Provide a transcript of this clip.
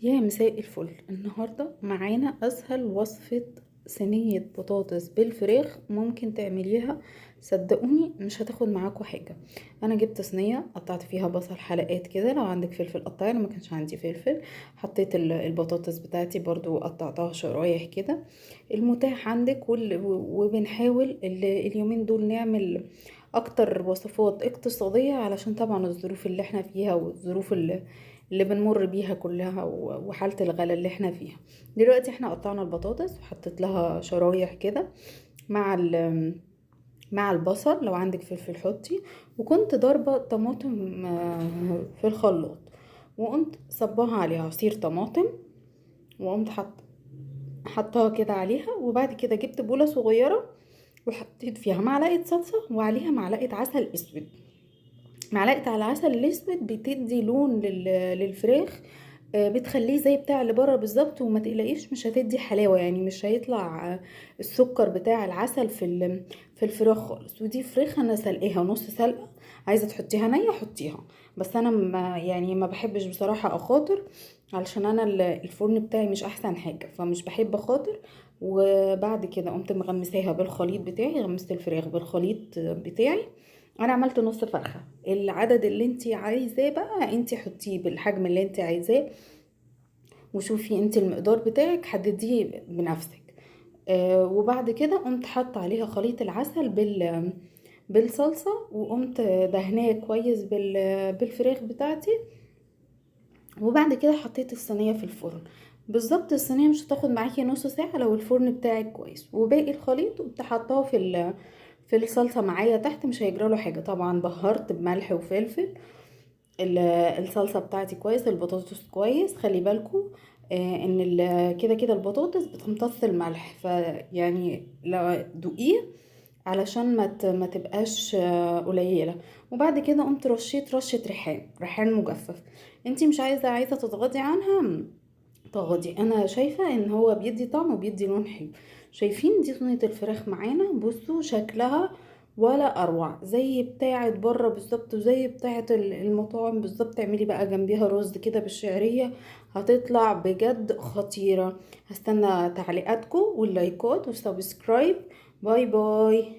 يا مساء الفل. النهاردة معانا أسهل وصفة صينية بطاطس بالفراخ ممكن تعمليها. صدقوني مش هتاخد معاكوا حاجة. أنا جبت صينية قطعت فيها بصل حلقات كده، لو عندك فلفل قطعي، أنا ما كانش عندي فلفل. حطيت البطاطس بتاعتي برضو قطعتها شرايح كده المتاح عندك. وبنحاول اليومين دول نعمل أكتر وصفات اقتصادية، علشان طبعا الظروف اللي احنا فيها والظروف اللي بنمر بيها كلها وحالة الغلا اللي احنا فيها دلوقتي. احنا قطعنا البطاطس وحطيت لها شرايح كده مع مع البصل، لو عندك فلفل حطي. وكنت ضاربة طماطم في الخلاط، وقمت صباها عليها عصير طماطم، وقمت حطها كده عليها. وبعد كده جبت بولة صغيرة وحطيت فيها معلقة صلصة وعليها معلقة عسل اسود. معلقة على العسل الاسود بتدي لون للفراخ، بتخليه زي بتاع اللي بره بالظبط. وما تقلقيش مش هتدي حلاوه، يعني مش هيطلع السكر بتاع العسل في الفراخ خالص. ودي فراخ انا سلقاها نص سلقه، عايزه تحطيها نيه حطيها، بس انا ما بحبش بصراحه اخاطر، علشان انا الفرن بتاعي مش احسن حاجه، فمش بحب اخاطر. وبعد كده قمت مغمساها بالخليط بتاعي، غمست الفراخ بالخليط بتاعي. انا عملت نص فرخه، العدد اللي انتي عايزاه بقى انتي حطيه بالحجم اللي انتي عايزاه، وشوفي انتي المقدار بتاعك حدديه بنفسك. وبعد كده قمت حاطه عليها خليط العسل بالصلصه، وقمت دهناه كويس بالفراخ بتاعتي. وبعد كده حطيت الصينيه في الفرن. بالظبط الصينيه مش هتاخد معاكي نص ساعه لو الفرن بتاعك كويس. وباقي الخليط قمت حطاه في الصلصه معايا تحت، مش هيجراله حاجه. طبعا بهرت بملح وفلفل. الصلصه بتاعتي كويس، البطاطس كويس. خلي بالكم ان كده كده البطاطس بتمتص الملح، فيعني لو دوقيه علشان ما تبقاش قليله. وبعد كده قمت رشيت رشه ريحان مجفف. انتي مش عايزه تتغاضي عنها تغطي. انا شايفه ان هو بيدي طعم وبيدي لون حلو. شايفين دي صينيه الفراخ معانا؟ بصوا شكلها ولا اروع، زي بتاعه بره بالظبط وزي بتاعه المطاعم بالظبط. تعملي بقى جنبيها رز كده بالشعريه، هتطلع بجد خطيره. هستنى تعليقاتكم واللايكات والسبسكرايب. باي باي.